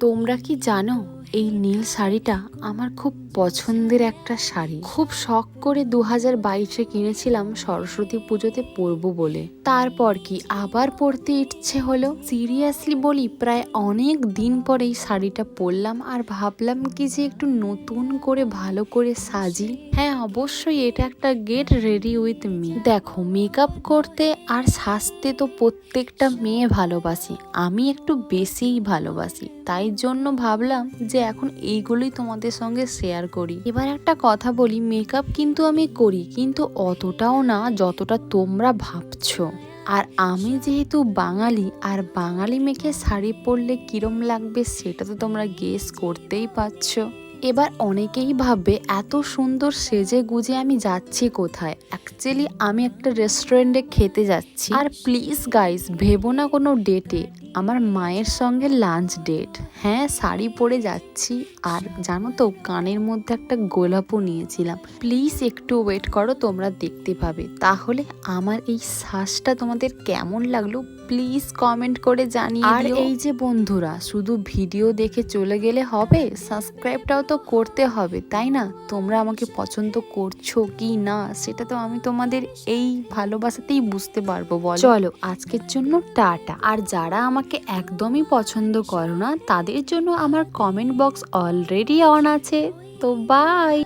তোমরা কি জানো এই নীল শাড়িটা আমার খুব পছন্দের একটা শাড়ি। খুব শখ করে 2022-এ কিনেছিলাম সরস্বতী পুজোতে পরবো বলে। তারপর কি আবার পরতে ইচ্ছে হলো। সিরিয়াসলি বলি, প্রায় অনেক দিন পরে এই শাড়িটা পরলাম আর ভাবলাম কি যে একটু নতুন করে ভালো করে সাজি। হ্যাঁ, অবশ্যই এটা একটা গেট রেডি উইথ মি। দেখো, মেকআপ করতে আর সাজতে তো প্রত্যেকটা মেয়ে ভালোবাসি, আমি একটু বেশিই ভালোবাসি। তাই জন্য ভাবলাম যে এখন এইগুলোই তোমাদের সঙ্গে শেয়ার করি। এবার একটা কথা বলি, মেকআপ কিন্তু আমি করি, কিন্তু অতটাও না যতটা তোমরা ভাবছো। আর আমি যেহেতু বাঙালি, আর বাঙালি মেখে শাড়ি পরলে কিরম লাগবে সেটা তো তোমরা গেস করতেই পারছো। এবার অনেকেই ভাববে এত সুন্দর সেজে গুজে আমি যাচ্ছি কোথায়। অ্যাকচুয়ালি আমি একটা রেস্টুরেন্টে খেতে যাচ্ছি। আর প্লিজ গাইস, ভেবো না কোনো ডেটে, আমার মায়ের সঙ্গে লাঞ্চ ডেট। হ্যাঁ, শাড়ি পরে যাচ্ছি। আর জানো তো, কানের মধ্যে একটা গোলাপও নিয়েছিলাম। প্লিজ একটু ওয়েট করো, তোমরা দেখতে পাবে। তাহলে আমার এই সাজটা তোমাদের কেমন লাগলো প্লিজ কমেন্ট করে জানিয়ে দিও। আর এই যে বন্ধুরা, শুধু ভিডিও দেখে চলে গেলে হবে? সাবস্ক্রাইবটাও তো করতে হবে, তাই না? তোমরা আমাকে পছন্দ করছো কি না সেটা তো আমি তোমাদের এই ভালোবাসাতেই বুঝতে পারবো। বলো, চলো আজকের জন্য টাটা। আর যারা আমাকে একদমই পছন্দ করো না, তাদের জন্য আমার কমেন্ট বক্স অলরেডি অন আছে। তো বাই।